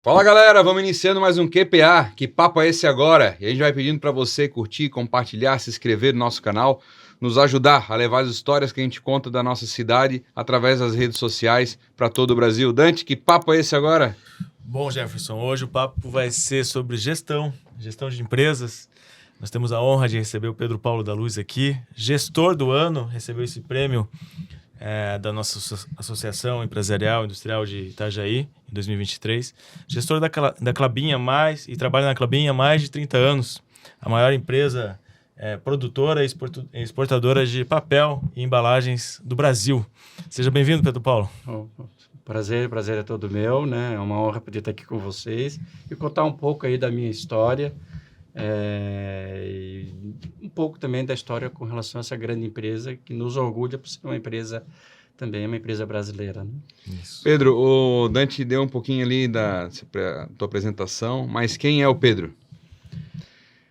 Fala galera, vamos iniciando mais um QPA, que papo é esse agora? E a gente vai pedindo para você curtir, compartilhar, se inscrever no nosso canal, nos ajudar a levar as histórias que a gente conta da nossa cidade através das redes sociais para todo o Brasil. Dante, que papo é esse agora? Bom, Jefferson, hoje o papo vai ser sobre gestão de empresas. Nós temos a honra de receber o Pedro Paulo da Luz aqui, gestor do ano, recebeu esse prêmio da nossa Associação Empresarial Industrial de Itajaí, em 2023. Gestor da Klabin e trabalha na Klabin há mais de 30 anos, a maior empresa produtora e exportadora de papel e embalagens do Brasil. Seja bem-vindo, Pedro Paulo. Prazer é todo meu, né? É uma honra poder estar aqui com vocês e contar um pouco aí da minha história e um pouco também da história com relação a essa grande empresa que nos orgulha por ser uma empresa, também uma empresa brasileira, né? Isso. Pedro, o Dante deu um pouquinho ali da tua apresentação, mas quem é o Pedro?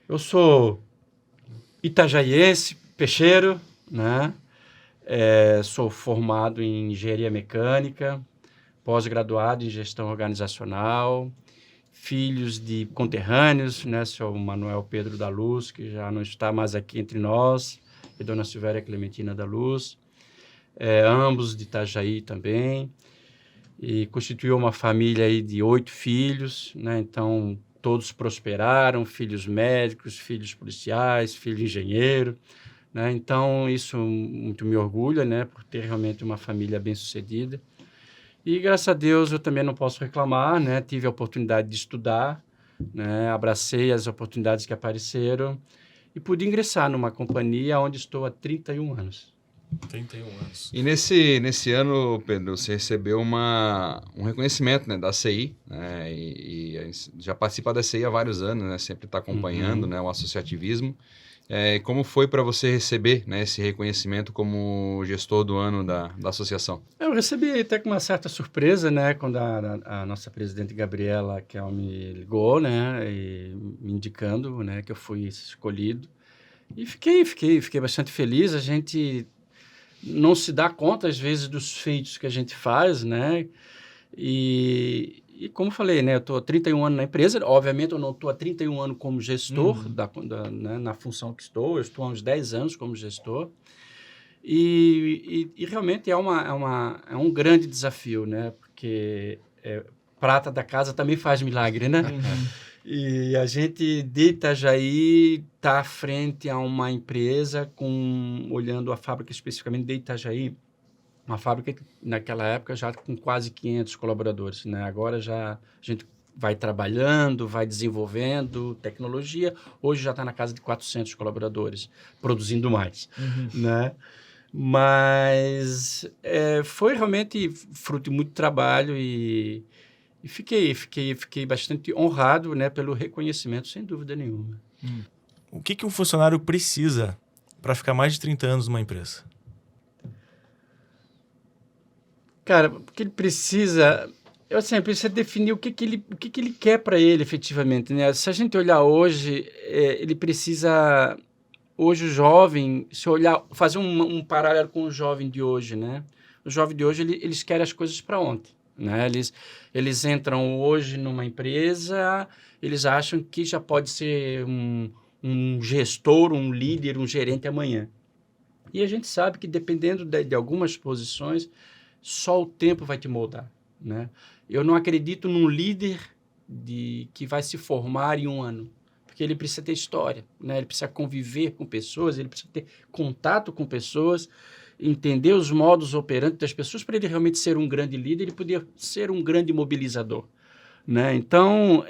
Eu sou itajaiense, peixeiro, né? Sou formado em engenharia mecânica, pós-graduado em gestão organizacional, filhos de conterrâneos, né? Sou o Manuel Pedro da Luz, que já não está mais aqui entre nós, e Dona Silvéria Clementina da Luz, ambos de Itajaí também, e constituiu uma família aí de 8 filhos, né? Então, todos prosperaram, filhos médicos, filhos policiais, filho engenheiro, né? Então, isso muito me orgulha, né? Por ter realmente uma família bem-sucedida. E, graças a Deus, eu também não posso reclamar, né? Tive a oportunidade de estudar, né? Abracei as oportunidades que apareceram e pude ingressar numa companhia onde estou há 31 anos. 31 anos. E nesse ano, Pedro, você recebeu um reconhecimento, né, da CI, né? E já participa da CI há vários anos, né? Sempre está acompanhando, né, o associativismo. Como foi para você receber, né, esse reconhecimento como gestor do ano da associação? Eu recebi até com uma certa surpresa, né, quando a nossa presidente Gabriela Kel me ligou, né, e me indicando, né, que eu fui escolhido. E fiquei bastante feliz. A gente não se dá conta, às vezes, dos feitos que a gente faz, né, e como falei, né, eu estou há 31 anos na empresa. Obviamente, eu não estou há 31 anos como gestor, né, na função que estou. Eu estou há uns 10 anos como gestor. E realmente é um grande desafio, né? Porque prata da casa também faz milagre, né? E a gente de Itajaí está à frente a uma empresa, olhando a fábrica especificamente de Itajaí, uma fábrica que, naquela época, já com quase 500 colaboradores, né? Agora já a gente vai trabalhando, vai desenvolvendo tecnologia. Hoje já está na casa de 400 colaboradores, produzindo mais, né? Mas foi realmente fruto de muito trabalho e fiquei bastante honrado, né, pelo reconhecimento, sem dúvida nenhuma. O que um funcionário precisa para ficar mais de 30 anos numa empresa? Cara, o que ele precisa... Eu sempre precisa definir o que ele quer para ele, efetivamente, né? Se a gente olhar hoje, ele precisa... Hoje o jovem, se olhar, fazer um paralelo com o jovem de hoje, né? O jovem de hoje, eles querem as coisas para ontem, né? Eles entram hoje numa empresa, eles acham que já pode ser um gestor, um líder, um gerente amanhã. E a gente sabe que, dependendo de algumas posições, só o tempo vai te moldar, né? Eu não acredito num líder que vai se formar em um ano, porque ele precisa ter história, né? Ele precisa conviver com pessoas, ele precisa ter contato com pessoas, entender os modos operantes das pessoas para ele realmente ser um grande líder e poder ser um grande mobilizador, né? Então,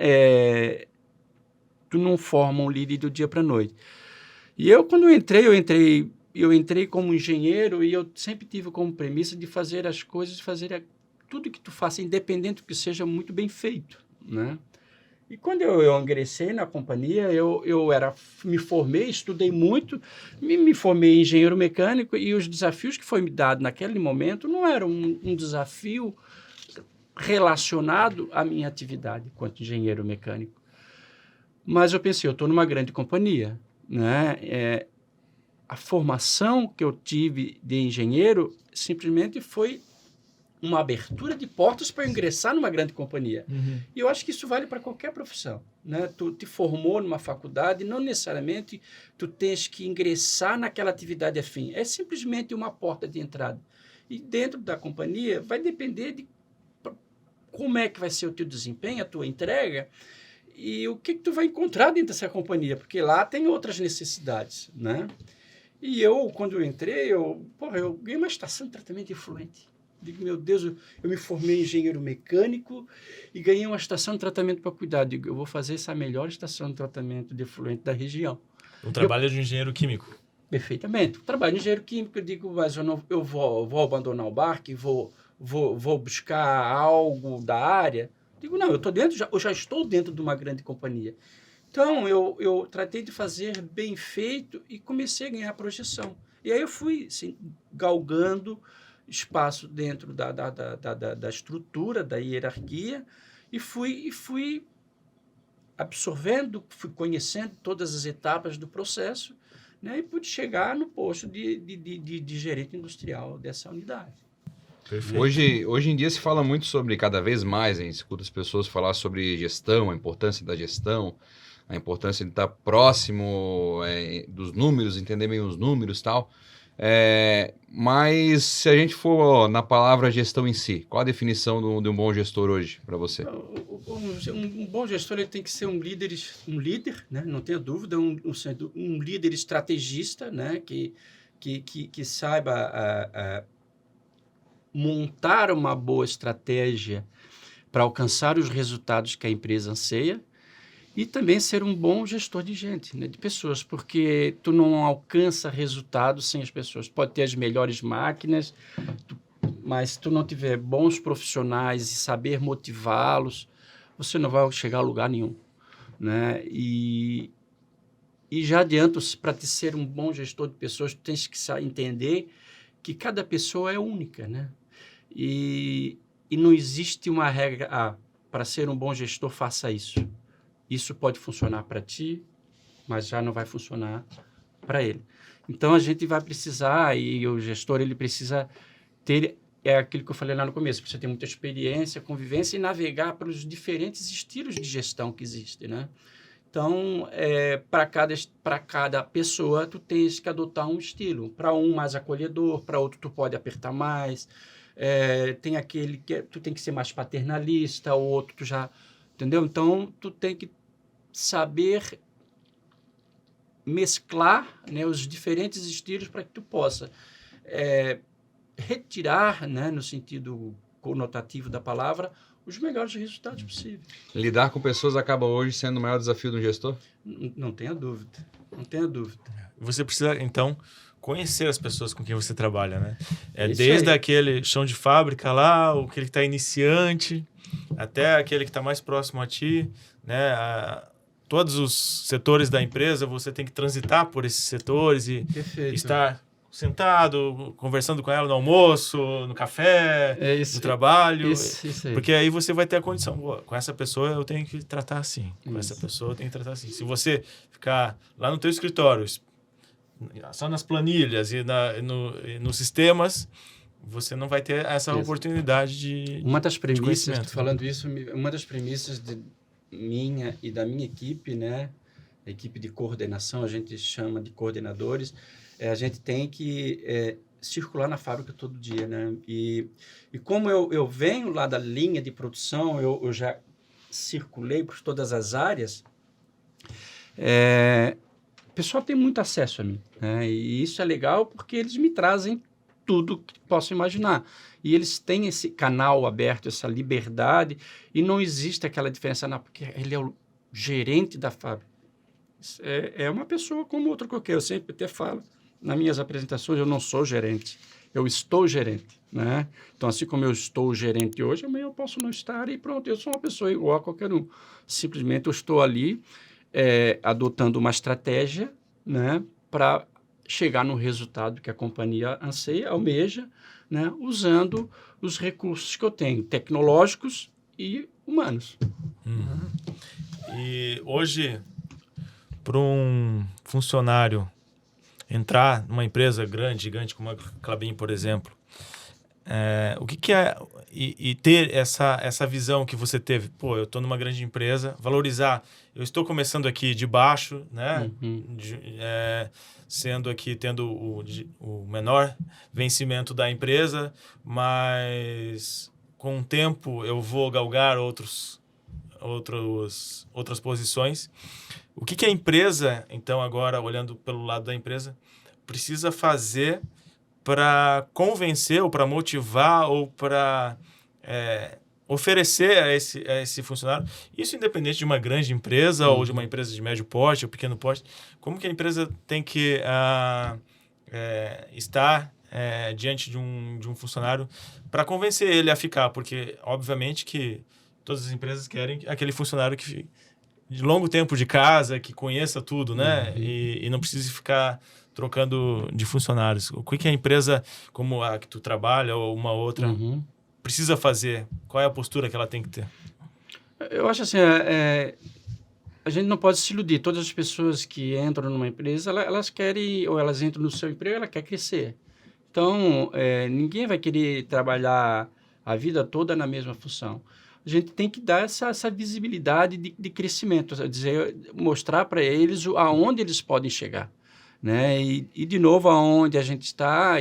tu não forma um líder do dia para a noite. E quando eu entrei como engenheiro e eu sempre tive como premissa de fazer as coisas, tudo que tu faça, independente do que seja, muito bem feito, né? E quando eu ingressei na companhia, me formei, estudei muito, me formei em engenheiro mecânico, e os desafios que foi me dado naquele momento não eram um desafio relacionado à minha atividade enquanto engenheiro mecânico. Mas eu pensei, eu estou numa grande companhia, né? A formação que eu tive de engenheiro simplesmente foi uma abertura de portas para ingressar numa grande companhia. Uhum. E eu acho que isso vale para qualquer profissão, né? Tu te formou numa faculdade, não necessariamente tu tens que ingressar naquela atividade afim. É simplesmente uma porta de entrada. E dentro da companhia vai depender de como é que vai ser o teu desempenho, a tua entrega e o que tu vai encontrar dentro dessa companhia, porque lá tem outras necessidades, né? E eu, quando eu entrei, eu ganhei uma estação de tratamento de efluente. Digo, meu Deus, eu me formei engenheiro mecânico e ganhei uma estação de tratamento para cuidar. Digo, eu vou fazer essa melhor estação de tratamento de efluente da região. Um trabalho de engenheiro químico. Perfeitamente. Trabalho de engenheiro químico, eu digo, mas eu vou abandonar o barco e vou buscar algo da área. Digo, não, eu já estou dentro de uma grande companhia. Então, eu tratei de fazer bem feito e comecei a ganhar projeção. E aí eu fui assim, galgando espaço dentro da estrutura, da hierarquia, e fui absorvendo, fui conhecendo todas as etapas do processo, né, e pude chegar no posto de gerente industrial dessa unidade. Perfeito. Hoje em dia se fala muito sobre, cada vez mais, a gente escuta as pessoas falar sobre gestão, a importância da gestão, a importância de estar próximo dos números, entender bem os números e tal. Mas se a gente for na palavra gestão em si, qual a definição de um bom gestor hoje para você? Um bom gestor ele tem que ser um líder, né? Não tenha dúvida, um líder estrategista, né? que saiba montar uma boa estratégia para alcançar os resultados que a empresa anseia. E também ser um bom gestor de gente, né, de pessoas, porque tu não alcança resultados sem as pessoas. Pode ter as melhores máquinas, mas se tu não tiver bons profissionais e saber motivá-los, você não vai chegar a lugar nenhum, né? E já adianto, para te ser um bom gestor de pessoas, tu tens que entender que cada pessoa é única, né? E não existe uma regra, para ser um bom gestor, faça isso. Isso pode funcionar para ti, mas já não vai funcionar para ele. Então, a gente vai precisar, e o gestor ele precisa ter, aquilo que eu falei lá no começo, precisa ter muita experiência, convivência e navegar pelos diferentes estilos de gestão que existem, né? Então, para cada pessoa, tu tens que adotar um estilo. Para um, mais acolhedor, para outro, tu pode apertar mais. Tem aquele que tu tem que ser mais paternalista, o outro tu já... Entendeu? Então, tu tem que saber mesclar, né, os diferentes estilos para que tu possa retirar, né, no sentido conotativo da palavra, os melhores resultados possíveis. Lidar com pessoas acaba hoje sendo o maior desafio de um gestor? Não tenha dúvida. Não tenha dúvida. Você precisa, então, conhecer as pessoas com quem você trabalha, né? Desde aquele chão de fábrica lá, aquele que está iniciante, até aquele que está mais próximo a ti, né? Todos os setores da empresa, você tem que transitar por esses setores e estar sentado, conversando com ela no almoço, no café, no trabalho. Isso aí. Porque aí você vai ter a condição. Com essa pessoa eu tenho que tratar assim. Com essa pessoa eu tenho que tratar assim. Se você ficar lá no teu escritório, só nas planilhas e nos sistemas, você não vai ter essa oportunidade de uma das premissas, de falando isso, uma das premissas minha e da minha equipe, né? A equipe de coordenação, a gente chama de coordenadores, a gente tem que circular na fábrica todo dia, né? E como eu venho lá da linha de produção, eu já circulei por todas as áreas, o pessoal tem muito acesso a mim, né? E isso é legal porque eles me trazem tudo que posso imaginar. E eles têm esse canal aberto, essa liberdade, e não existe aquela diferença, não, porque ele é o gerente da fábrica. É uma pessoa como outra qualquer. Eu sempre até falo, nas minhas apresentações, eu não sou gerente, eu estou gerente, né? Então, assim como eu estou gerente hoje, amanhã eu posso não estar e pronto, eu sou uma pessoa igual a qualquer um. Simplesmente eu estou ali adotando uma estratégia, né, para chegar no resultado que a companhia anseia, almeja, né, usando os recursos que eu tenho, tecnológicos e humanos. E hoje, para um funcionário entrar numa empresa grande, gigante como a Klabin, por exemplo, o que é e ter essa visão que você teve, pô, eu estou numa grande empresa, valorizar, eu estou começando aqui de baixo, né? Sendo aqui, tendo o menor vencimento da empresa, mas com o tempo eu vou galgar outras posições. O que a empresa, então agora olhando pelo lado da empresa, precisa fazer para convencer ou para motivar ou para oferecer a esse funcionário, isso independente de uma grande empresa ou de uma empresa de médio porte ou pequeno porte, como que a empresa tem que estar diante de um funcionário para convencer ele a ficar, porque obviamente que todas as empresas querem aquele funcionário que de longo tempo de casa, que conheça tudo, né? E não precise ficar trocando de funcionários. O que a empresa, como a que tu trabalha ou uma outra, precisa fazer? Qual é a postura que ela tem que ter? Eu acho assim, a gente não pode se iludir. Todas as pessoas que entram numa empresa, elas querem, ou elas entram no seu emprego, ela quer crescer. Então, ninguém vai querer trabalhar a vida toda na mesma função. A gente tem que dar essa visibilidade de crescimento, dizer, mostrar para eles aonde eles podem chegar, né? E de novo, aonde a gente está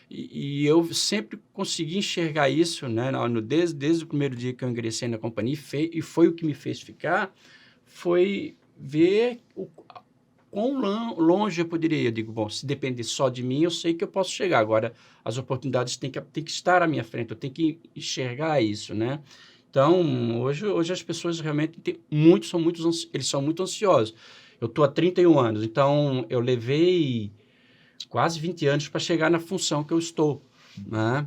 e eu sempre consegui enxergar isso, né? Desde o primeiro dia que eu ingressei na companhia e foi o que me fez ficar, foi ver quão longe eu poderia ir. Eu digo, bom, se depender só de mim, eu sei que eu posso chegar. Agora, as oportunidades têm que estar à minha frente, eu tenho que enxergar isso, né? Então, hoje as pessoas realmente eles são muito ansiosos. Eu estou há 31 anos, então eu levei quase 20 anos para chegar na função que eu estou, né?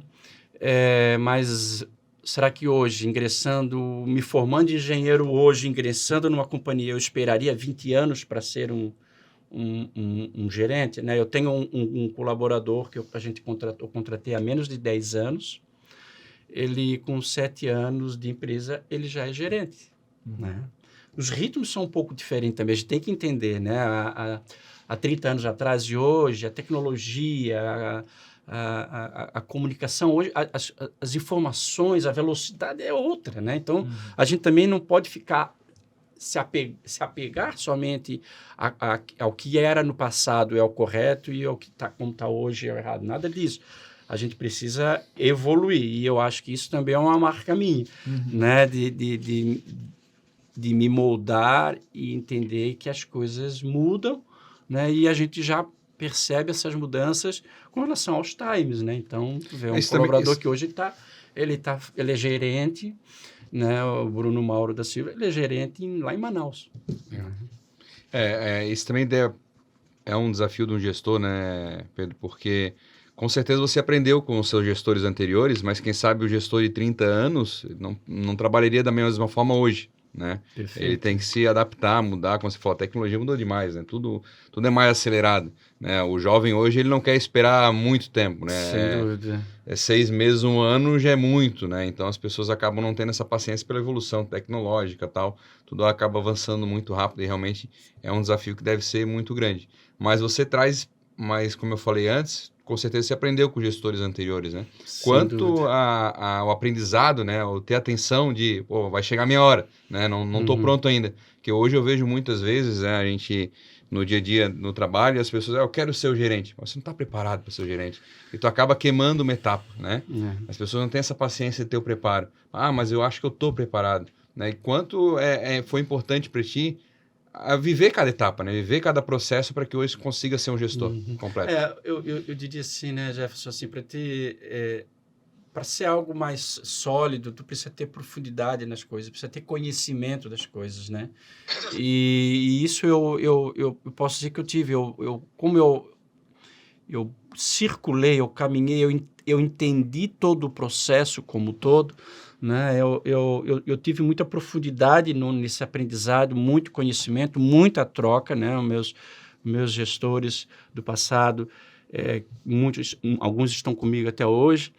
Mas será que hoje, me formando de engenheiro hoje, ingressando numa companhia, eu esperaria 20 anos para ser um gerente, né? Eu tenho um colaborador que eu contratei há menos de 10 anos. Ele, com 7 anos de empresa, ele já é gerente, né? Os ritmos são um pouco diferentes também, a gente tem que entender, né? Há 30 anos atrás e hoje, a tecnologia, a comunicação, hoje, as informações, a velocidade é outra, né? Então, a gente também não pode ficar se apegar somente ao que era no passado é o correto e ao que como está hoje é o errado. Nada disso. A gente precisa evoluir, e eu acho que isso também é uma marca minha, né? De me moldar e entender que as coisas mudam, né? E a gente já percebe essas mudanças com relação aos times, né? Então, tu vê colaborador que hoje ele é gerente, né? O Bruno Mauro da Silva, ele é gerente lá em Manaus. Isso também é um desafio de um gestor, né, Pedro? Porque com certeza você aprendeu com os seus gestores anteriores, mas quem sabe o gestor de 30 anos não trabalharia da mesma forma hoje, né? Perfeito. Ele tem que se adaptar, mudar, como você falou, a tecnologia mudou demais, né? Tudo é mais acelerado, né? O jovem hoje, ele não quer esperar muito tempo, né? Sem dúvida. 6 meses, 1 ano já é muito, né? Então as pessoas acabam não tendo essa paciência pela evolução tecnológica e tal, tudo acaba avançando muito rápido e realmente é um desafio que deve ser muito grande. Mas você traz, como eu falei antes, com certeza você aprendeu com gestores anteriores, né? Quanto ao aprendizado, né? O ter atenção de, pô, vai chegar a minha hora, né? Não estou pronto ainda. Porque hoje eu vejo muitas vezes, né, a gente, no dia a dia, no trabalho, as pessoas, eu quero ser o gerente. Mas você não está preparado para ser o gerente. E tu acaba queimando uma etapa, né? As pessoas não têm essa paciência de ter o preparo. Mas eu acho que eu estou preparado, né? E quanto foi importante para ti a viver cada etapa, né? Viver cada processo para que hoje consiga ser um gestor completo. Eu diria assim, né, Jefferson, assim, para ser algo mais sólido, tu precisa ter profundidade nas coisas, precisa ter conhecimento das coisas, né? E isso eu posso dizer que eu tive. Como eu circulei, eu caminhei, eu entendi todo o processo como todo, né? Eu tive muita profundidade nesse aprendizado, muito conhecimento, muita troca, né? Meus gestores do passado, alguns estão comigo até hoje,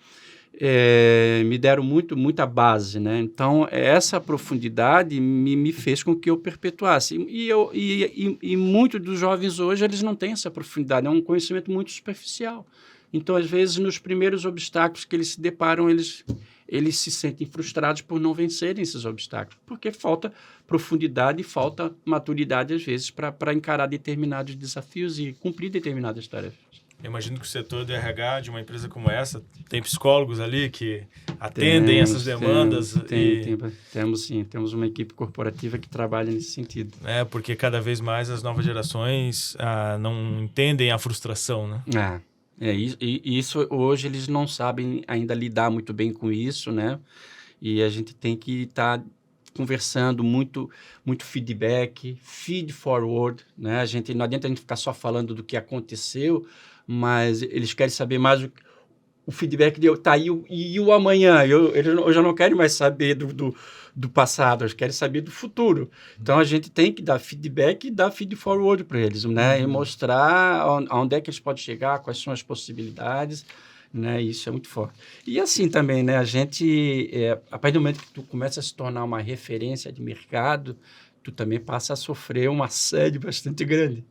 me deram muita base, né? Então, essa profundidade me fez com que eu perpetuasse. E muitos dos jovens hoje, eles não têm essa profundidade, é um conhecimento muito superficial. Então, às vezes, nos primeiros obstáculos que eles se deparam, eles eles se sentem frustrados por não vencerem esses obstáculos, porque falta profundidade e falta maturidade, às vezes, para encarar determinados desafios e cumprir determinadas tarefas. Eu imagino que o setor de RH de uma empresa como essa tem psicólogos ali que atendem essas demandas. Temos uma equipe corporativa que trabalha nesse sentido. Porque cada vez mais as novas gerações não entendem a frustração, né? Isso hoje eles não sabem ainda lidar muito bem com isso, né? E a gente tem que estar conversando muito feedback, feed forward, né? Não adianta a gente ficar só falando do que aconteceu, mas eles querem saber mais o feedback tá aí e o amanhã. Eu já não quero mais saber do passado, eles querem saber do futuro. Então, a gente tem que dar feedback e dar feed forward para eles, né? E mostrar aonde é que eles podem chegar, quais são as possibilidades, né? Isso é muito forte. E assim também, né? A gente, a partir do momento que tu começa a se tornar uma referência de mercado, tu também passa a sofrer um assédio bastante grande.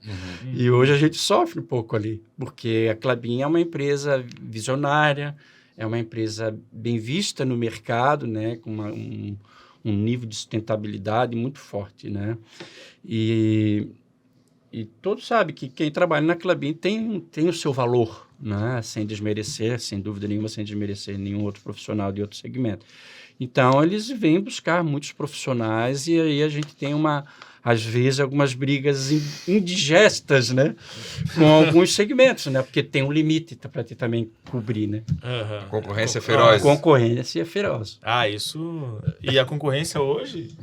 E hoje a gente sofre um pouco ali, porque a Klabin é uma empresa visionária, é uma empresa bem vista no mercado, né? Com um nível de sustentabilidade muito forte, né? E todos sabem que quem trabalha na Klabin tem o seu valor, né? Sem desmerecer, sem dúvida nenhuma, sem desmerecer nenhum outro profissional de outro segmento. Então, eles vêm buscar muitos profissionais e aí a gente tem às vezes, algumas brigas indigestas, né? Com alguns segmentos, né? Porque tem um limite para também cobrir, né? A concorrência é feroz. A concorrência é feroz. Isso... E a concorrência hoje...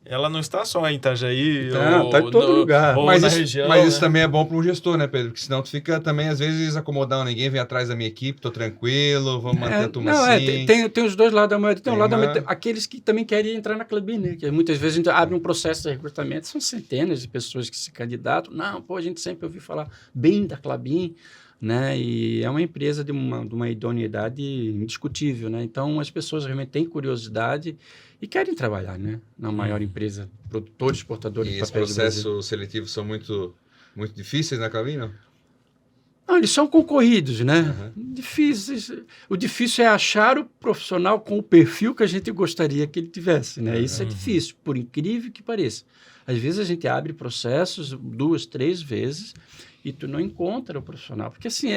Ela não está só em Itajaí está em todo lugar. Ou na região, mas isso também é bom para um gestor, né, Pedro? Porque senão tu fica também, às vezes, acomodando. Ninguém vem atrás da minha equipe, tô tranquilo, vamos manter a turma assim. Tem os dois lados da moeda. Tem um lado da moeda, aqueles que também querem entrar na Klabin, né? Que muitas vezes a gente abre um processo de recrutamento, são centenas de pessoas que se candidatam. Não, a gente sempre ouviu falar bem da Klabin, né? E é uma empresa de uma idoneidade indiscutível, né? Então, as pessoas realmente têm curiosidade e querem trabalhar, né? Na maior empresa, produtora, exportadora de papéis do Brasil. E esses processos seletivos são muito difíceis na Klabin, não? Não, eles são concorridos, né? Difíceis. O difícil é achar o profissional com o perfil que a gente gostaria que ele tivesse, né? Isso é difícil, por incrível que pareça. Às vezes a gente abre processos 2, 3 vezes e tu não encontra o profissional. Porque, assim,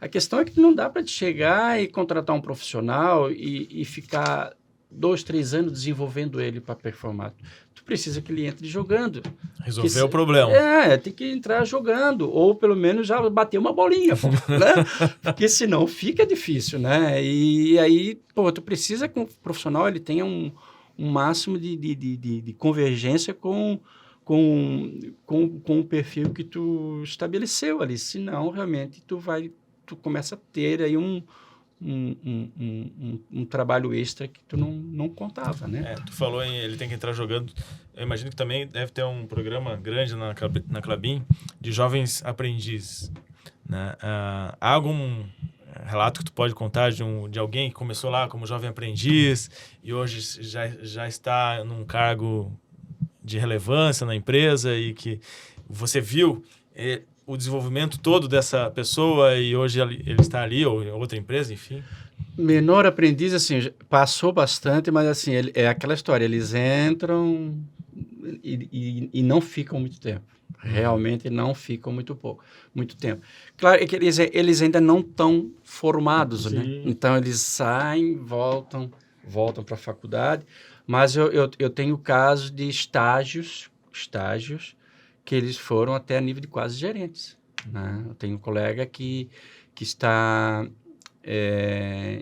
a questão é que não dá para te chegar e contratar um profissional e ficar 2, 3 anos desenvolvendo ele para performar. Tu precisa que ele entre jogando. Resolver o problema. Tem que entrar jogando, ou pelo menos já bater uma bolinha, né? Porque senão fica difícil, né? E aí, tu precisa que o profissional ele tenha um máximo de convergência com o perfil que tu estabeleceu ali. Senão, realmente, tu começa a ter aí um trabalho extra que tu não contava, né? Tu falou ele tem que entrar jogando. Eu imagino que também deve ter um programa grande na Klabin de jovens aprendizes, né? Há algum relato que tu pode contar de alguém que começou lá como jovem aprendiz e hoje já está num cargo de relevância na empresa e que você viu o desenvolvimento todo dessa pessoa e hoje ele está ali, ou em outra empresa, enfim? Menor aprendiz, assim, passou bastante, mas assim, é aquela história, eles entram e não ficam muito tempo. Realmente não ficam muito tempo. Claro que eles ainda não estão formados, né? Então, eles saem, voltam para a faculdade, mas eu tenho casos de estágios que eles foram até a nível de quase gerentes, né? Eu tenho um colega que está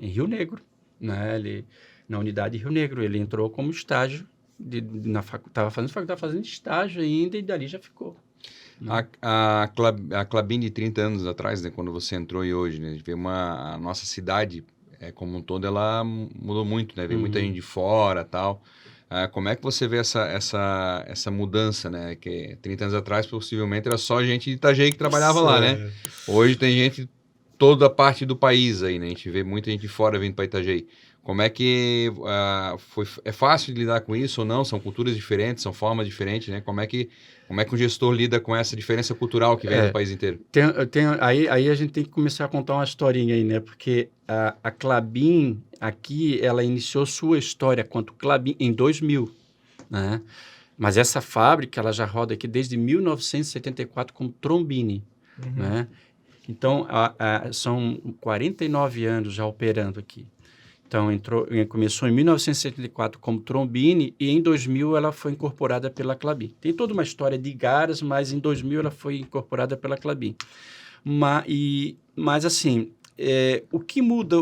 em Rio Negro, né? Na unidade de Rio Negro, ele entrou como estágio, estava fazendo estágio ainda e dali já ficou. A Klabin de 30 anos atrás, né, quando você entrou e hoje, né, a nossa cidade como um todo, ela mudou muito, né? Vem muita gente de fora e tal. Como é que você vê essa mudança, né? Que 30 anos atrás, possivelmente, era só gente de Itajaí que trabalhava lá, né? Hoje tem gente toda parte do país aí, né? A gente vê muita gente de fora vindo para Itajaí. Como é que é fácil de lidar com isso ou não? São culturas diferentes, são formas diferentes, né? Como é que Como é que o gestor lida com essa diferença cultural que vem do país inteiro? Aí a gente tem que começar a contar uma historinha aí, né? Porque a Klabin, aqui, ela iniciou sua história quanto Klabin em 2000, né? Mas essa fábrica, ela já roda aqui desde 1974 como Trombini, né? Então, são 49 anos já operando aqui. Então, começou em 1974 como Trombini e em 2000 ela foi incorporada pela Klabin. Tem toda uma história de Garas, mas em 2000 ela foi incorporada pela Klabin. Mas assim, o que muda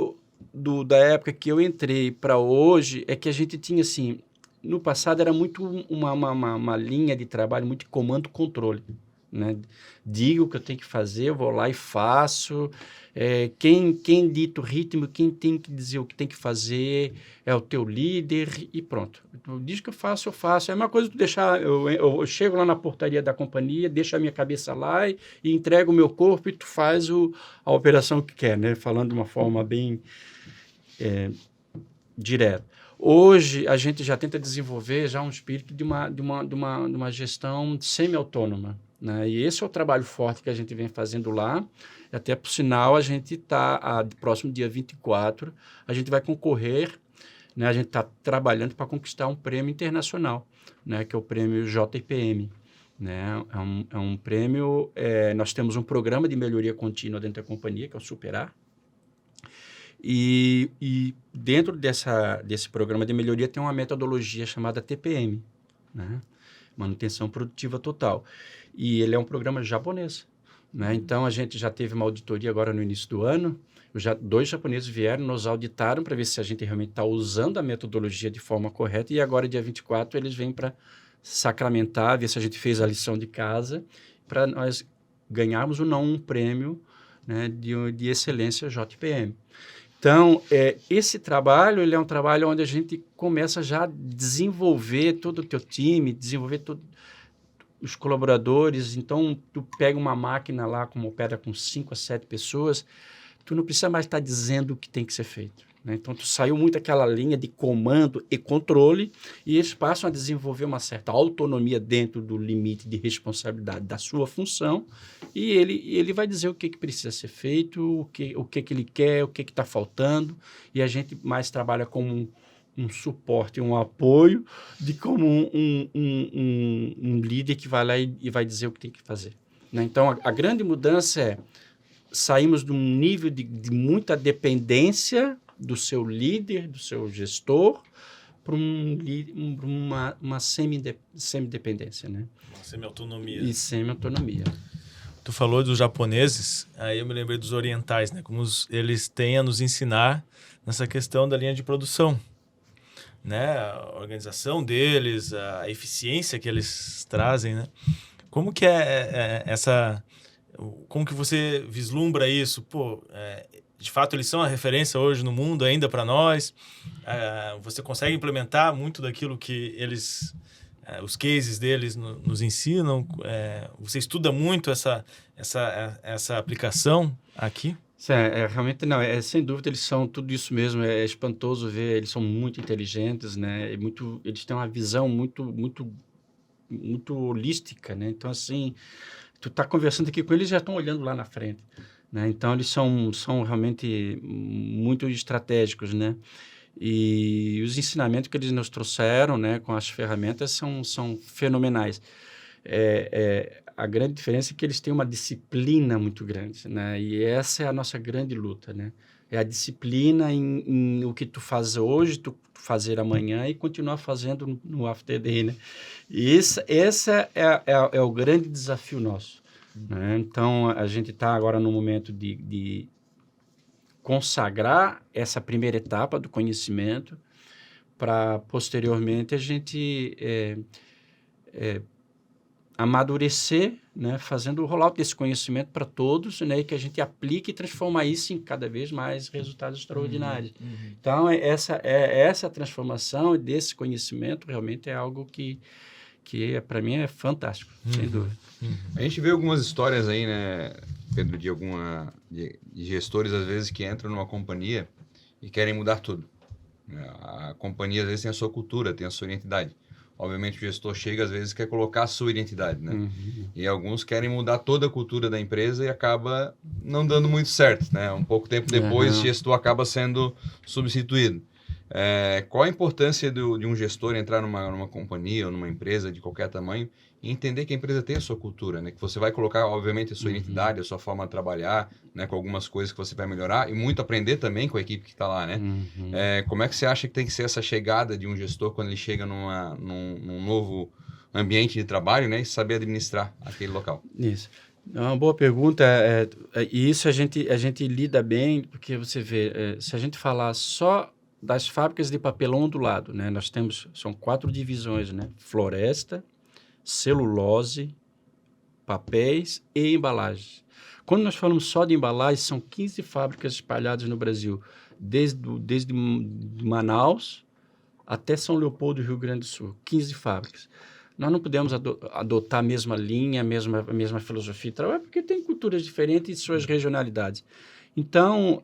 da época que eu entrei para hoje é que a gente tinha, assim, no passado era muito uma linha de trabalho, muito comando-controle, né? Digo o que eu tenho que fazer, eu vou lá e faço. Quem dita o ritmo, quem tem que dizer o que tem que fazer é o teu líder e pronto. Diz que eu faço. É a mesma coisa de deixar... Eu chego lá na portaria da companhia, deixo a minha cabeça lá e entrego o meu corpo e tu faz a operação que quer, né? Falando de uma forma bem direta. Hoje, a gente já tenta desenvolver já um espírito de uma gestão semi-autônoma, né? E esse é o trabalho forte que a gente vem fazendo lá. Até, por sinal, a gente está, próximo dia 24, a gente vai concorrer, né? A gente está trabalhando para conquistar um prêmio internacional, né? Que é o prêmio JPM. Né? É um prêmio... nós temos um programa de melhoria contínua dentro da companhia, que é o Superar. E dentro desse programa de melhoria tem uma metodologia chamada TPM, né? Manutenção Produtiva Total. E ele é um programa japonês, né? Então, a gente já teve uma auditoria agora no início do ano. 2 japoneses vieram, nos auditaram para ver se a gente realmente está usando a metodologia de forma correta. E agora, dia 24, eles vêm para sacramentar, ver se a gente fez a lição de casa, para nós ganharmos ou não um prêmio, né, de excelência JPM. Então, esse trabalho, ele é um trabalho onde a gente começa já a desenvolver todo o teu time, desenvolver todos os colaboradores. Então, tu pega uma máquina lá, como opera com 5 a 7 pessoas, tu não precisa mais estar dizendo o que tem que ser feito, né? Então, tu saiu muito aquela linha de comando e controle e eles passam a desenvolver uma certa autonomia dentro do limite de responsabilidade da sua função e ele vai dizer o que precisa ser feito, o que ele quer, o que está faltando, e a gente mais trabalha como um suporte, um apoio, de como um líder que vai lá e vai dizer o que tem que fazer, né? Então, a grande mudança é saímos de um nível de muita dependência do seu líder, do seu gestor, para uma semidependência, né? Uma semi-autonomia. E semi-autonomia. Tu falou dos japoneses, aí eu me lembrei dos orientais, né? Como eles têm a nos ensinar nessa questão da linha de produção, né? A organização deles, a eficiência que eles trazem, né? Como que como que você vislumbra isso? Pô, de fato, eles são a referência hoje no mundo ainda para nós. Você consegue implementar muito daquilo que eles, os cases deles nos ensinam? Você estuda muito essa aplicação aqui? Realmente não, sem dúvida eles são tudo isso mesmo, é espantoso ver, eles são muito inteligentes, né? Eles têm uma visão muito holística, né? Então, assim, tu tá conversando aqui com eles, já estão olhando lá na frente, né? Então, eles são realmente muito estratégicos, né? E os ensinamentos que eles nos trouxeram, né, com as ferramentas são fenomenais. A grande diferença é que eles têm uma disciplina muito grande, né? E essa é a nossa grande luta, né? É a disciplina em o que tu faz hoje, tu fazer amanhã e continuar fazendo no after day, né? E esse é o grande desafio nosso, né? Então, a gente está agora no momento de consagrar essa primeira etapa do conhecimento para, posteriormente, a gente amadurecer, né, fazendo o rollout desse conhecimento para todos, né, e que a gente aplique e transforme isso em cada vez mais resultados extraordinários. Então, essa transformação desse conhecimento realmente é algo que para mim é fantástico, sem dúvida. A gente vê algumas histórias aí, né, Pedro, de gestores, às vezes, que entram numa companhia e querem mudar tudo. A companhia, às vezes, tem a sua cultura, tem a sua identidade. obviamente o gestor chega, às vezes, quer colocar a sua identidade, né? Uhum. E alguns querem mudar toda a cultura da empresa e acaba não dando muito certo, né? Um pouco tempo depois, o gestor acaba sendo substituído. Qual a importância de um gestor entrar numa companhia ou numa empresa de qualquer tamanho e entender que a empresa tem a sua cultura, né? Que você vai colocar, obviamente, a sua identidade, a sua forma de trabalhar, né? Com algumas coisas que você vai melhorar e muito aprender também com a equipe que está lá, né? Como é que você acha que tem que ser essa chegada de um gestor quando ele chega num novo ambiente de trabalho, né? E saber administrar aquele local? Isso. É uma boa pergunta. E isso a gente lida bem, porque você vê, se a gente falar só das fábricas de papelão ondulado, né? São 4 divisões, né? Floresta, celulose, papéis e embalagens. Quando nós falamos só de embalagens, são 15 fábricas espalhadas no Brasil, desde Manaus até São Leopoldo, Rio Grande do Sul, 15 fábricas. Nós não podemos adotar a mesma linha, a mesma filosofia de trabalho, porque tem culturas diferentes e suas regionalidades. Então,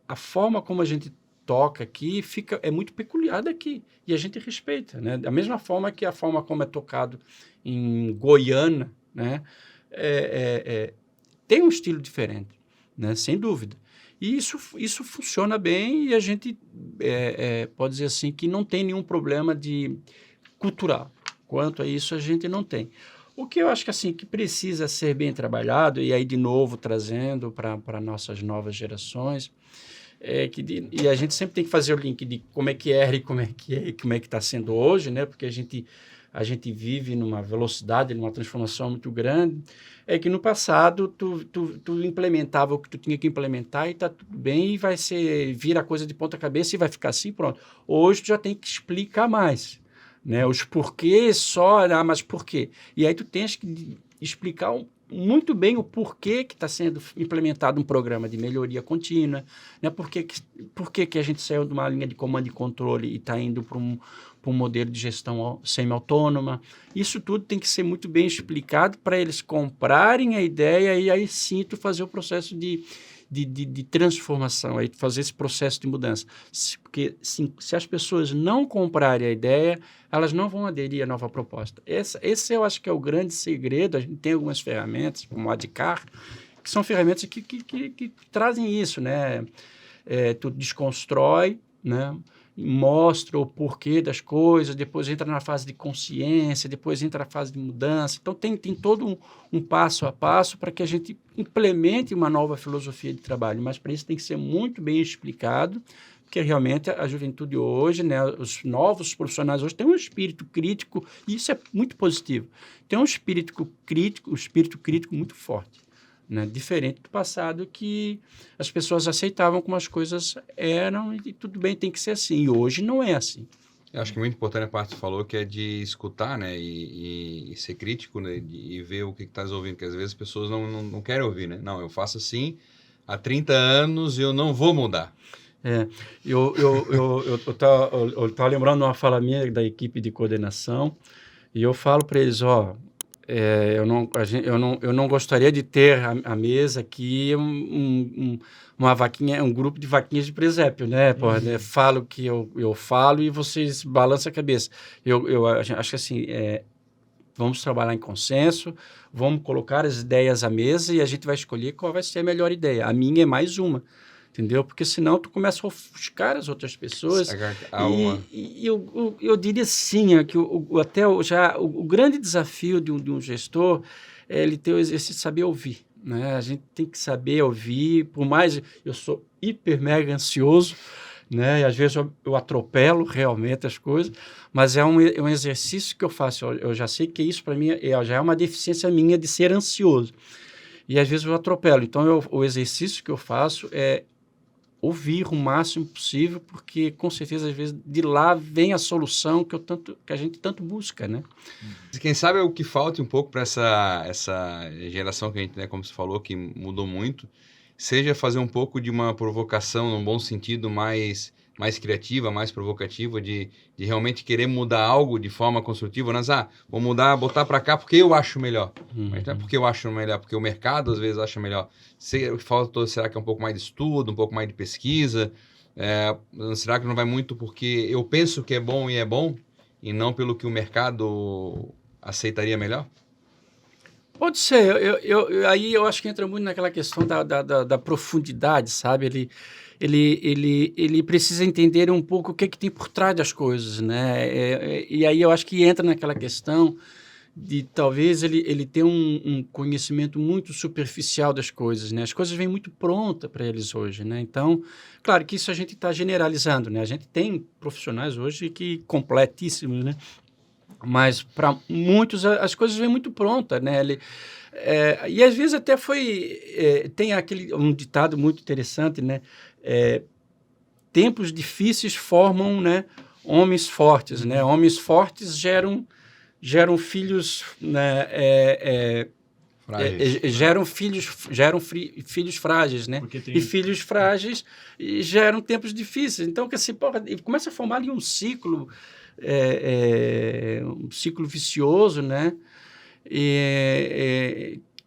a forma como a gente toca aqui é muito peculiar daqui, e a gente respeita, né? Da mesma forma que a forma como é tocado em Goiânia, né? Tem um estilo diferente, né? Sem dúvida. E isso funciona bem e a gente pode dizer assim que não tem nenhum problema de cultural. Quanto a isso, a gente não tem. O que eu acho que, assim, que precisa ser bem trabalhado, e aí de novo trazendo para nossas novas gerações, e a gente sempre tem que fazer o link de como é que era e como é que está sendo hoje, né? Porque a gente vive numa velocidade, numa transformação muito grande, que no passado tu implementava o que tu tinha que implementar e está tudo bem e vira a coisa de ponta cabeça e vai ficar assim, pronto. Hoje tu já tem que explicar mais, né? Os porquês mas por quê? E aí tu tens que explicar muito bem o porquê que está sendo implementado um programa de melhoria contínua, né? Por que a gente saiu de uma linha de comando e controle e está indo para um modelo de gestão semi-autônoma. Isso tudo tem que ser muito bem explicado para eles comprarem a ideia e aí sim tu fazer o processo de transformação, aí fazer esse processo de mudança. Porque se as pessoas não comprarem a ideia, elas não vão aderir à nova proposta. Esse eu acho que é o grande segredo. A gente tem algumas ferramentas, como a ADCAR, que são ferramentas que trazem isso, né? Tu desconstrói, né? Mostra o porquê das coisas, depois entra na fase de consciência, depois entra na fase de mudança. Então, tem todo um passo a passo para que a gente implemente uma nova filosofia de trabalho, mas para isso tem que ser muito bem explicado, porque realmente a juventude hoje, né, os novos profissionais hoje têm um espírito crítico, e isso é muito positivo. Tem um espírito crítico muito forte. Né? Diferente do passado, que as pessoas aceitavam como as coisas eram e tudo bem, tem que ser assim. E hoje não é assim. Eu acho que muito importante a parte que você falou, que é de escutar, né? E ser crítico, né? E ver o que está ouvindo, porque às vezes as pessoas não querem ouvir, né? Não, eu faço assim há 30 anos e eu não vou mudar. Eu estava lembrando uma fala minha da equipe de coordenação e eu falo para eles, eu não gostaria de ter a mesa aqui uma vaquinha, um grupo de vaquinhas de presépio, né? Porra, né? Falo o que eu falo e vocês balançam a cabeça. Eu acho que assim, vamos trabalhar em consenso, vamos colocar as ideias à mesa e a gente vai escolher qual vai ser a melhor ideia. A minha é mais uma. Entendeu? Porque senão tu começa a ofuscar as outras pessoas. E eu diria sim, que o grande desafio de um gestor é ele ter o exercício de saber ouvir. Né? A gente tem que saber ouvir, por mais eu sou hiper mega ansioso, né? E às vezes eu atropelo realmente as coisas, mas é um exercício que eu faço. Eu já sei que isso para mim já é uma deficiência minha de ser ansioso. E às vezes eu atropelo. Então o exercício que eu faço é ouvir o máximo possível, porque com certeza às vezes de lá vem a solução que a gente tanto busca, né? Quem sabe é o que falta um pouco para essa geração que a gente, né, como você falou, que mudou muito, seja fazer um pouco de uma provocação, num bom sentido, mais criativa, mais provocativa, de realmente querer mudar algo de forma construtiva. Nós, vou mudar, botar para cá porque eu acho melhor. Mas não é porque eu acho melhor, porque o mercado às vezes acha melhor. O que falta, será que é um pouco mais de estudo, um pouco mais de pesquisa? Será que não vai muito porque eu penso que é bom e é bom? e não pelo que o mercado aceitaria melhor? Pode ser. Aí eu acho que entra muito naquela questão da profundidade, sabe? Ele precisa entender um pouco o que tem por trás das coisas, né? E aí eu acho que entra naquela questão de talvez ele ter um conhecimento muito superficial das coisas, né? As coisas vêm muito prontas para eles hoje, né? Então, claro que isso a gente está generalizando, né? A gente tem profissionais hoje que completíssimos, né? Mas para muitos as coisas vêm muito prontas, né? E às vezes até tem um ditado muito interessante, né? Tempos difíceis formam, né, homens fortes, né? Homens fortes geram filhos, né? Filhos frágeis, né? E filhos frágeis geram tempos difíceis. Então, que assim, começa a formar ali um ciclo vicioso, né?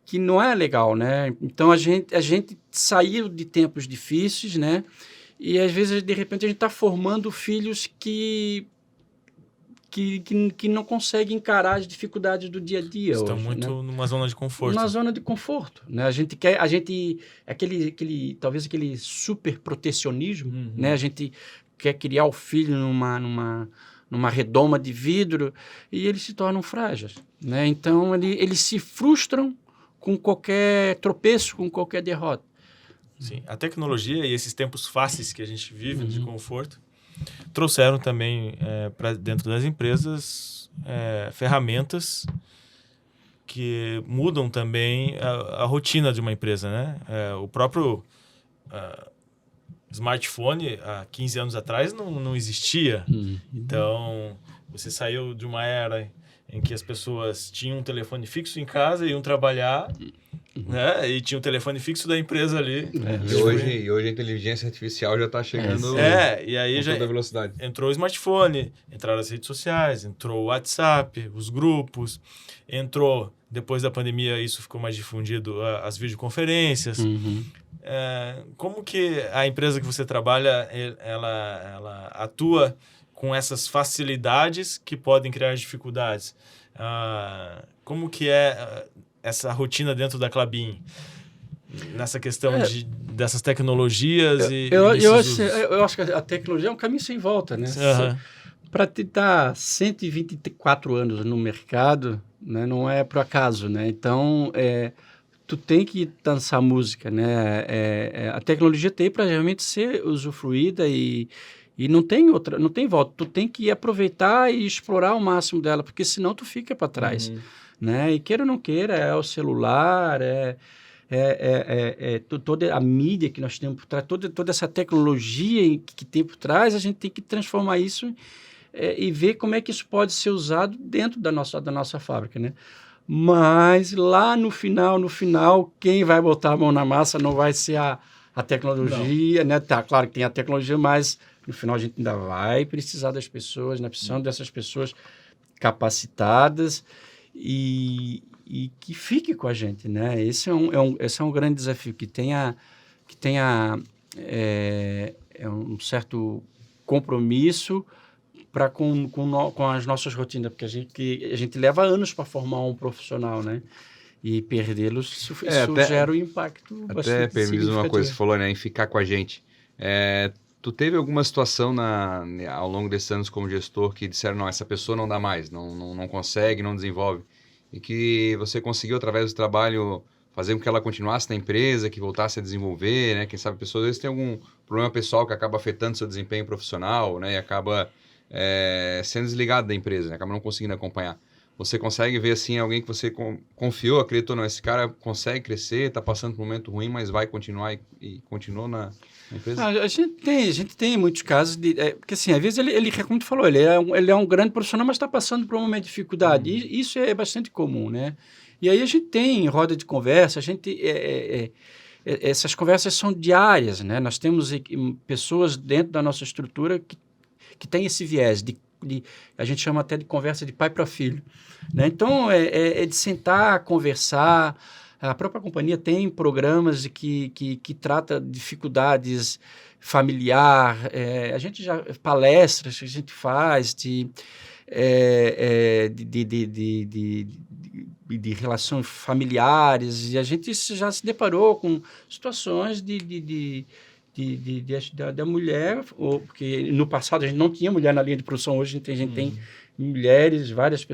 Que não é legal, né? Então a gente saiu de tempos difíceis, né? E às vezes de repente a gente está formando filhos que não conseguem encarar as dificuldades do dia a dia. Estão hoje, muito, né, numa zona de conforto. Numa zona de conforto, né? Talvez aquele super protecionismo, né? A gente quer criar o filho numa redoma de vidro e eles se tornam frágeis, né? Então eles se frustram com qualquer tropeço, com qualquer derrota. Sim, a tecnologia e esses tempos fáceis que a gente vive de conforto trouxeram também para dentro das empresas ferramentas que mudam também a rotina de uma empresa, né? O próprio smartphone, há 15 anos atrás, não existia. Então, você saiu de uma era em que as pessoas tinham um telefone fixo em casa e iam trabalhar, né? E tinha um telefone fixo da empresa ali. E hoje a inteligência artificial já está chegando e aí com já toda velocidade. Entrou o smartphone, entraram as redes sociais, entrou o WhatsApp, os grupos, entrou, depois da pandemia, isso ficou mais difundido, as videoconferências. Como que a empresa que você trabalha, ela atua com essas facilidades que podem criar dificuldades? Como que é essa rotina dentro da Klabin? Nessa questão dessas tecnologias eu acho que a tecnologia é um caminho sem volta, né? Para estar 124 anos no mercado, né, não é por acaso, né? Então, tu tem que dançar música, né? A tecnologia tem para realmente ser usufruída e não tem volta. Tu tem que aproveitar e explorar o máximo dela, porque senão tu fica para trás, né? E queira ou não queira, é o celular, toda a mídia que nós temos por trás, toda essa tecnologia que tem por trás, a gente tem que transformar isso e ver como é que isso pode ser usado dentro da nossa fábrica, né? Mas lá no final, quem vai botar a mão na massa não vai ser a tecnologia, né? Tá, claro que tem a tecnologia, mas no final a gente ainda vai precisar das pessoas, né? Precisamos dessas pessoas capacitadas e que fique com a gente, né? Esse é um grande desafio, que tenha um certo compromisso com as nossas rotinas, porque a gente leva anos para formar um profissional, né? E perdê-los, isso gera um impacto bastante até permite uma coisa, você falou, né? Em ficar com a gente. Tu teve alguma situação ao longo desses anos como gestor que disseram, não, essa pessoa não dá mais, não consegue, não desenvolve, e que você conseguiu, através do trabalho, fazer com que ela continuasse na empresa, que voltasse a desenvolver, né? Quem sabe a pessoa às vezes tem algum problema pessoal que acaba afetando seu desempenho profissional, né? E acaba sendo desligado da empresa, né? Acaba não conseguindo acompanhar. Você consegue ver, assim, alguém que você confiou, acreditou, não, esse cara consegue crescer, está passando por um momento ruim, mas vai continuar e continuou na empresa? A gente tem muitos casos porque assim, às vezes ele como tu falou, ele é um grande profissional, mas está passando por um momento de dificuldade, e isso é bastante comum, né? E aí a gente tem roda de conversa, essas conversas são diárias, né? Nós temos pessoas dentro da nossa estrutura que tem esse viés a gente chama até de conversa de pai para filho, né? Então, de sentar, conversar. A própria companhia tem programas que trata dificuldades familiar, palestras que a gente faz, de relações familiares, e a gente já se deparou com situações da mulher, porque no passado a gente não tinha mulher na linha de produção, hoje a gente tem mulheres, várias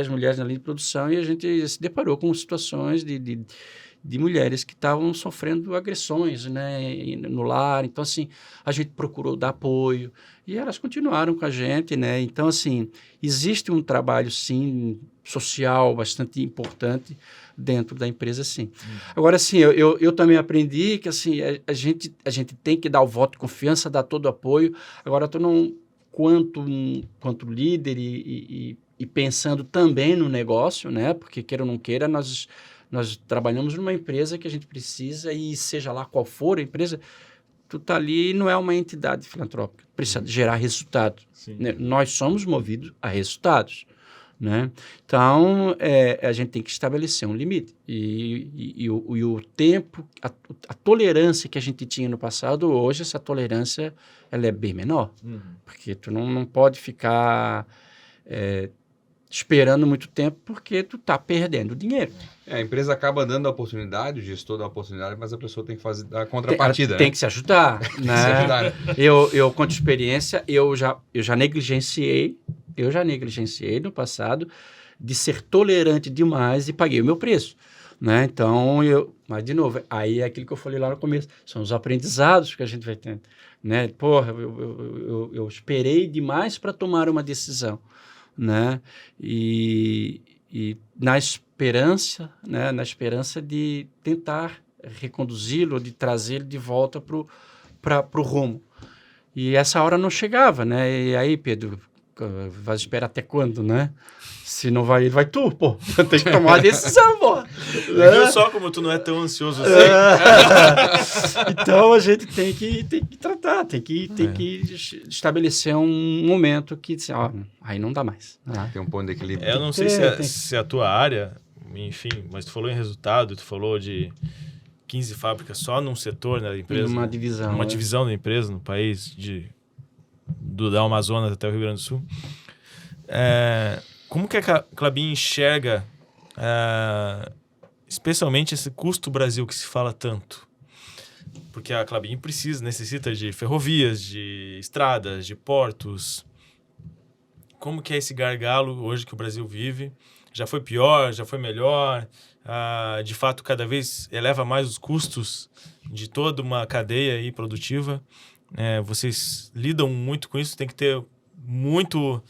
mulheres na linha de produção, e a gente se deparou com situações de mulheres que estavam sofrendo agressões, né, no lar. Então, assim, a gente procurou dar apoio e elas continuaram com a gente, né? Então, assim, existe um trabalho, sim, social bastante importante dentro da empresa, sim. Agora, assim, eu também aprendi que, assim, a gente tem que dar o voto de confiança, dar todo o apoio. Agora, quanto líder e pensando também no negócio, né? Porque, queira ou não queira, nós trabalhamos numa empresa que a gente precisa, e seja lá qual for a empresa, tu tá ali, não é uma entidade filantrópica, precisa gerar resultado. Né? Nós somos movidos a resultados, né? Então, a gente tem que estabelecer um limite. E o tempo, a tolerância que a gente tinha no passado, hoje essa tolerância ela é bem menor. Porque tu não pode ficar esperando muito tempo, porque tu tá perdendo dinheiro. A empresa acaba dando a oportunidade, o gestor dá a oportunidade, mas a pessoa tem que fazer a contrapartida. Tem que se ajudar, né? Se ajudar, né? Eu conto experiência, eu já negligenciei no passado de ser tolerante demais e paguei o meu preço, né? Então, mas de novo, aí é aquilo que eu falei lá no começo, são os aprendizados que a gente vai tendo, né? Porra, eu esperei demais para tomar uma decisão, né? E na esperança, né? Na esperança de tentar reconduzi-lo, de trazê-lo de volta para o rumo. E essa hora não chegava, né? E aí, Pedro, vai esperar até quando, né? Se não vai, vai tu, pô. Tem que tomar uma decisão, pô. Viu só como tu não é tão ansioso assim? Então, a gente tem que tratar, tem que estabelecer um momento que, assim, ó, aí não dá mais. Tem um ponto de equilíbrio. Eu não sei se a tua área, enfim, mas tu falou em resultado, tu falou de 15 fábricas só num setor da empresa. Uma divisão. Uma divisão da empresa no país, da Amazonas até o Rio Grande do Sul. Como que a Klabin enxerga, especialmente esse custo Brasil que se fala tanto? Porque a Klabin necessita de ferrovias, de estradas, de portos. Como que é esse gargalo hoje que o Brasil vive? Já foi pior? Já foi melhor? De fato, cada vez eleva mais os custos de toda uma cadeia aí produtiva. Vocês lidam muito com isso, tem que ter muito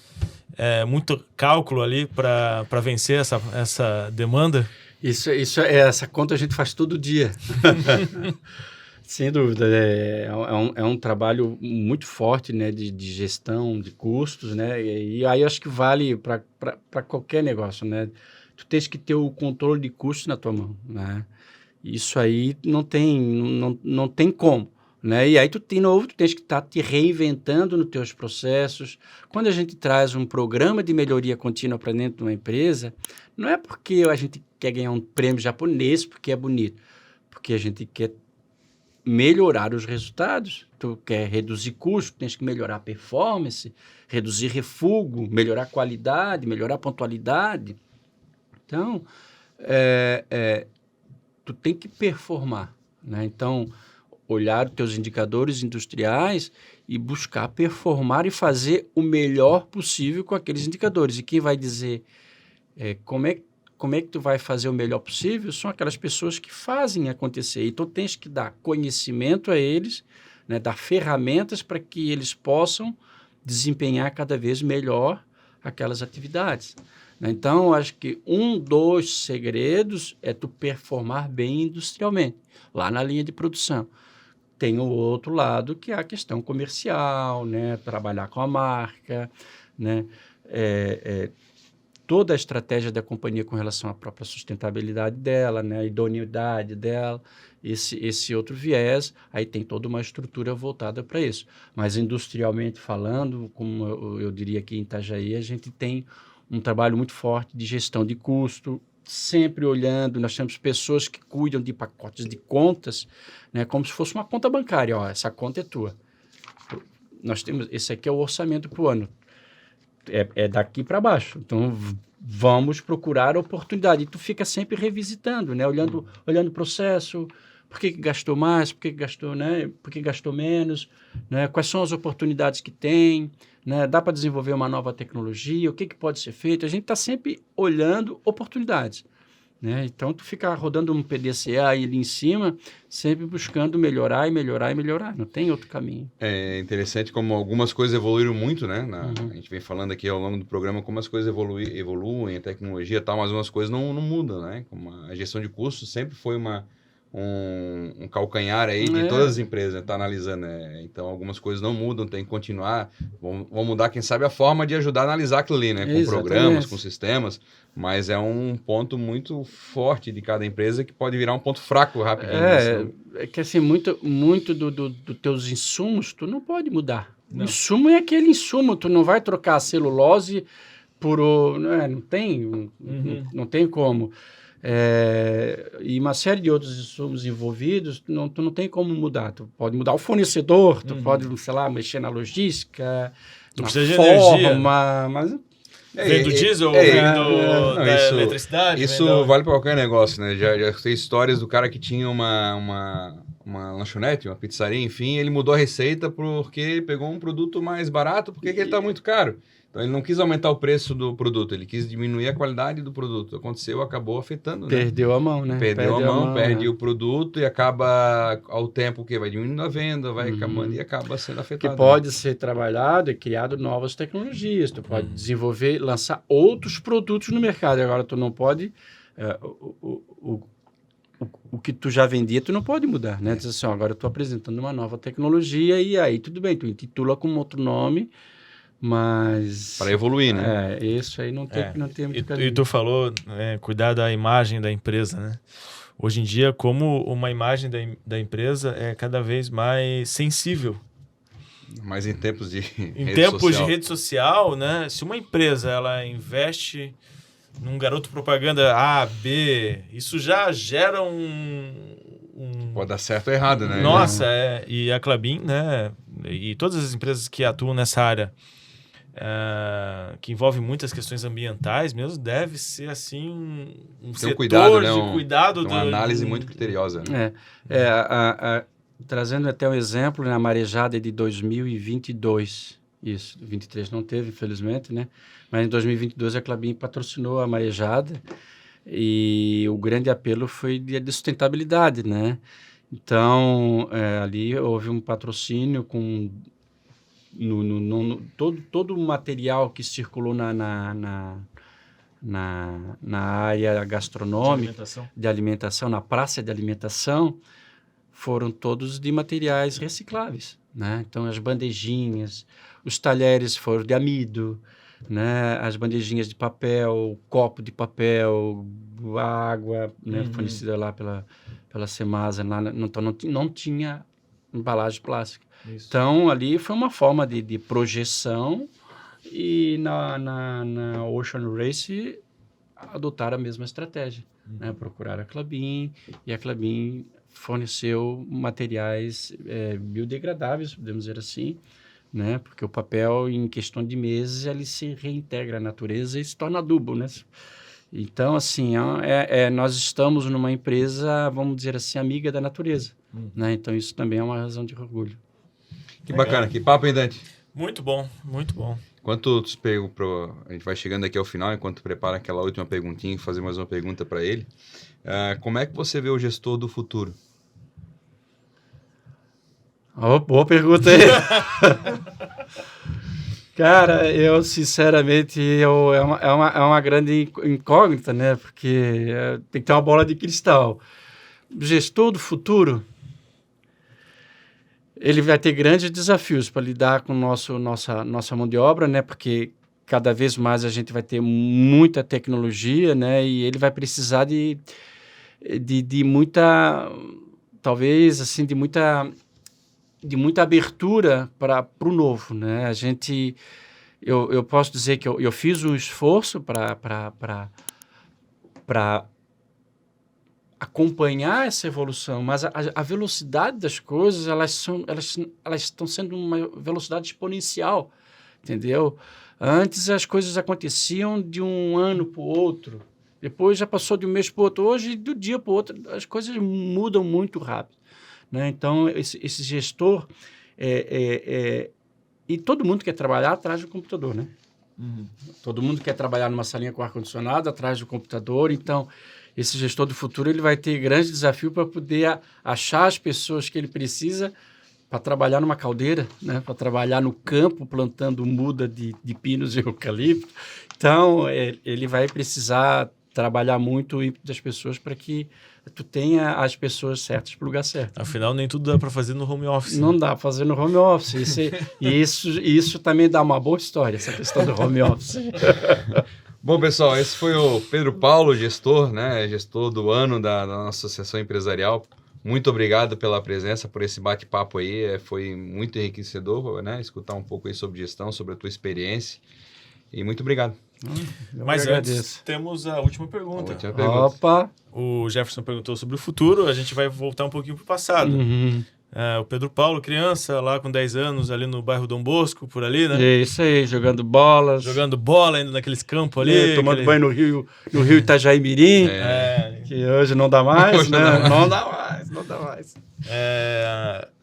cálculo ali para vencer essa demanda? Essa conta a gente faz todo dia. Sem dúvida, é um trabalho muito forte, né, de gestão de custos, né, e aí eu acho que vale para qualquer negócio, né, tu tens que ter o controle de custos na tua mão, né, isso aí não tem como, né, e aí tu tens que estar te reinventando nos teus processos. Quando a gente traz um programa de melhoria contínua para dentro de uma empresa, não é porque a gente quer ganhar um prêmio japonês porque é bonito, porque a gente quer melhorar os resultados. Tu quer reduzir custo, tens que melhorar a performance, reduzir refúgio, melhorar a qualidade, melhorar a pontualidade. Então, tu tem que performar, né? Então, olhar os teus indicadores industriais e buscar performar e fazer o melhor possível com aqueles indicadores. E quem vai dizer como é que tu vai fazer o melhor possível são aquelas pessoas que fazem acontecer. Então, tens que dar conhecimento a eles, né, dar ferramentas para que eles possam desempenhar cada vez melhor aquelas atividades. Então, acho que um dos segredos é tu performar bem industrialmente, lá na linha de produção. Tem o outro lado, que é a questão comercial, né, trabalhar com a marca, né, toda a estratégia da companhia com relação à própria sustentabilidade dela, né, a idoneidade dela, esse outro viés, aí tem toda uma estrutura voltada para isso. Mas industrialmente falando, como eu diria aqui em Itajaí, a gente tem um trabalho muito forte de gestão de custo, sempre olhando, nós temos pessoas que cuidam de pacotes de contas, né, como se fosse uma conta bancária. Ó, essa conta é tua. Nós temos, esse aqui é o orçamento para o ano. é daqui para baixo. Então, vamos procurar oportunidade. E tu fica sempre revisitando, né? Olhando o processo, por que gastou mais, por que gastou, né? Por que gastou menos, né? Quais são as oportunidades que tem, né? Dá para desenvolver uma nova tecnologia, o que pode ser feito? A gente está sempre olhando oportunidades, né? Então, tu fica rodando um PDCA aí ali em cima, sempre buscando melhorar e melhorar e melhorar. Não tem outro caminho. É interessante como algumas coisas evoluíram muito, né? A gente vem falando aqui ao longo do programa como as coisas evoluem, a tecnologia e tal, mas umas coisas não mudam, né? Como a gestão de custos sempre foi um calcanhar aí de todas as empresas, né? Tá analisando, né? Então, algumas coisas não mudam, tem que continuar. Vão mudar, quem sabe, a forma de ajudar a analisar aquilo ali, né? Com programas, com sistemas, mas é um ponto muito forte de cada empresa que pode virar um ponto fraco rapidinho. É que assim, muito dos teus insumos, tu não pode mudar. Não. O insumo é aquele insumo, tu não vai trocar a celulose por não tem como. E uma série de outros insumos envolvidos, tu não tem como mudar. Tu pode mudar o fornecedor, tu pode, sei lá, mexer na logística, tu na precisa forma, de energia. Mas... Vem do diesel ou vem da eletricidade? Isso vale para qualquer negócio, né? Já tem histórias do cara que tinha uma lanchonete, uma pizzaria, enfim, ele mudou a receita porque pegou um produto mais barato, porque ele está muito caro. Então, ele não quis aumentar o preço do produto, ele quis diminuir a qualidade do produto. Aconteceu, acabou afetando, né? Perdeu a mão, né? Perde o produto e acaba, ao tempo que vai diminuindo a venda, vai acabando e acaba sendo afetado. Que pode ser trabalhado e criado novas tecnologias. Tu pode desenvolver, lançar outros produtos no mercado. Agora, tu não pode... O que tu já vendia, tu não pode mudar, né? Diz assim, agora eu estou apresentando uma nova tecnologia e aí tudo bem, tu intitula com outro nome, mas... Para evoluir, né? Isso aí não tem muito caminho. E tu falou, cuidar da imagem da empresa, né? Hoje em dia, como uma imagem da empresa é cada vez mais sensível. Mas em tempos de de rede social, né? Se uma empresa ela investe num garoto propaganda A, B, isso já gera Pode dar certo ou errado, né? Nossa, e a Klabin, né? E todas as empresas que atuam nessa área, que envolve muitas questões ambientais mesmo, deve ser assim um setor cuidado, né? de cuidado. Uma análise muito criteriosa. Né? Trazendo até um exemplo, na marejada de 2022, isso, 23 não teve, infelizmente, né? Mas em 2022 a Klabin patrocinou a marejada e o grande apelo foi de sustentabilidade, né? Então, ali houve um patrocínio com todo o material que circulou na área gastronômica, de alimentação, na praça de alimentação, foram todos de materiais recicláveis, né? Então, as bandejinhas, os talheres foram de amido, né? As bandejinhas de papel, o copo de papel, a água, né? Fornecida lá pela Semasa, então não tinha embalagem plástica. Isso. Então, ali foi uma forma de projeção e na Ocean Race adotaram a mesma estratégia, né? Procuraram a Klabin e a Klabin forneceu materiais biodegradáveis, podemos dizer assim, né? Porque o papel, em questão de meses, ele se reintegra à natureza e se torna adubo, né? Então, assim, nós estamos numa empresa, vamos dizer assim, amiga da natureza, né? Então, isso também é uma razão de orgulho. Que bacana, que papo, hein, Dante? Muito bom, muito bom. Enquanto a gente vai chegando aqui ao final, enquanto prepara aquela última perguntinha e fazer mais uma pergunta para ele, como é que você vê o gestor do futuro? Boa pergunta aí. Cara, eu sinceramente, é uma grande incógnita, né? Porque tem que ter uma bola de cristal. O gestor do futuro, ele vai ter grandes desafios para lidar com nossa mão de obra, né? Porque cada vez mais a gente vai ter muita tecnologia, né? E ele vai precisar de muita, talvez, assim, de muita abertura para o novo, né? Eu posso dizer que eu fiz um esforço para acompanhar essa evolução, mas a velocidade das coisas, elas estão sendo uma velocidade exponencial. entendeu? Antes as coisas aconteciam de um ano para o outro, depois já passou de um mês para o outro. Hoje, do dia para o outro, as coisas mudam muito rápido, né? Então, esse gestor... E todo mundo quer trabalhar atrás do computador, né? Todo mundo quer trabalhar numa salinha com ar-condicionado atrás do computador. Então, esse gestor do futuro ele vai ter grande desafio para poder achar as pessoas que ele precisa para trabalhar numa caldeira, né? Para trabalhar no campo, plantando muda de pinos e eucalipto. Então, ele vai precisar trabalhar muito das pessoas para que tu tenha as pessoas certas para o lugar certo. Afinal, nem tudo dá para fazer no home office. Não dá para fazer no home office. Isso também dá uma boa história, essa questão do home office. Bom, pessoal, esse foi o Pedro Paulo, gestor, né? Gestor do ano da nossa associação empresarial. Muito obrigado pela presença, por esse bate-papo aí. Foi muito enriquecedor, né? Escutar um pouco aí sobre gestão, sobre a tua experiência. E muito obrigado. Mas antes, temos a última pergunta. Opa! O Jefferson perguntou sobre o futuro, a gente vai voltar um pouquinho para o passado. O Pedro Paulo, criança, lá com 10 anos, ali no bairro Dom Bosco, por ali, né? Isso aí, jogando bolas. Jogando bola ainda naqueles campos ali. Tomando banho no rio Itajaí Mirim, que hoje não dá mais, né? Não dá mais.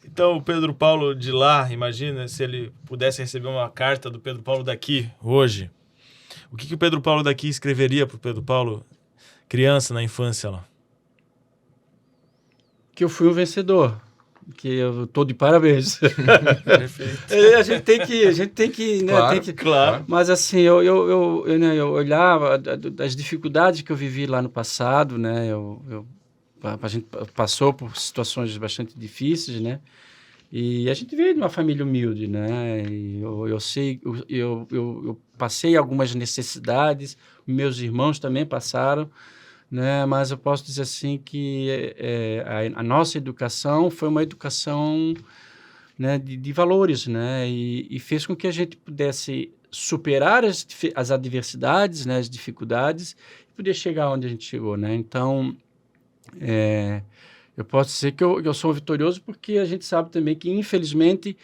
Então, o Pedro Paulo de lá, imagina se ele pudesse receber uma carta do Pedro Paulo daqui, hoje. O que o Pedro Paulo daqui escreveria para o Pedro Paulo, criança, na infância lá? Que eu fui um vencedor. Que eu tô de parabéns. Perfeito. A gente tem que, né? Claro. Mas assim, eu olhava as dificuldades que eu vivi lá no passado, né? A gente passou por situações bastante difíceis, né? E a gente veio de uma família humilde, né? E eu sei, eu passei algumas necessidades, meus irmãos também passaram, né? Mas eu posso dizer assim que a nossa educação foi uma educação, né, de valores, né? E fez com que a gente pudesse superar as adversidades, né, as dificuldades, e poder chegar onde a gente chegou, né? Então, eu posso dizer que eu sou um vitorioso porque a gente sabe também que, infelizmente,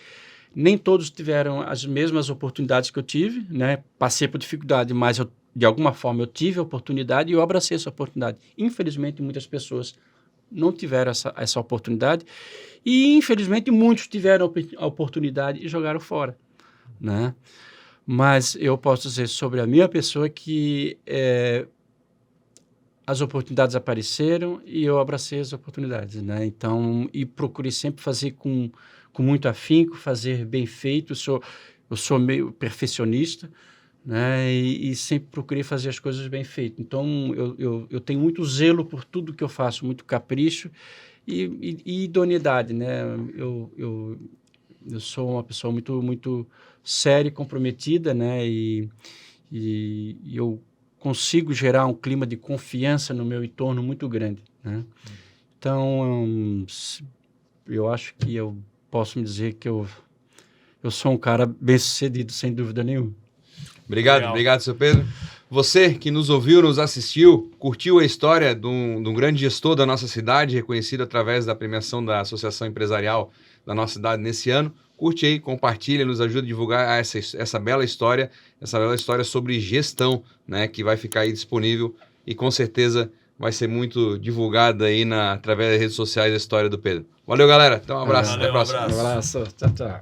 nem todos tiveram as mesmas oportunidades que eu tive, né? Passei por dificuldade, mas de alguma forma eu tive a oportunidade e eu abracei essa oportunidade. Infelizmente, muitas pessoas não tiveram essa oportunidade e, infelizmente, muitos tiveram a oportunidade e jogaram fora, né? Mas eu posso dizer sobre a minha pessoa que as oportunidades apareceram e eu abracei as oportunidades, né? Então, e procurei sempre fazer com muito afinco, fazer bem feito. Eu sou meio perfeccionista, né? E sempre procurei fazer as coisas bem feitas. Então, eu tenho muito zelo por tudo que eu faço, muito capricho e idoneidade, né? Eu sou uma pessoa muito, muito séria e comprometida, né? E eu consigo gerar um clima de confiança no meu entorno muito grande, né? Então, eu acho que eu posso me dizer que eu sou um cara bem-sucedido, sem dúvida nenhuma. Obrigado, seu Pedro. Você que nos ouviu, nos assistiu, curtiu a história de um grande gestor da nossa cidade, reconhecido através da premiação da Associação Empresarial da nossa cidade nesse ano, curte aí, compartilha, nos ajuda a divulgar essa bela história sobre gestão, né, que vai ficar aí disponível e com certeza vai ser muito divulgada aí através das redes sociais a história do Pedro. Valeu, galera. Então, um abraço. Até a próxima. Um abraço. Tchau, tchau.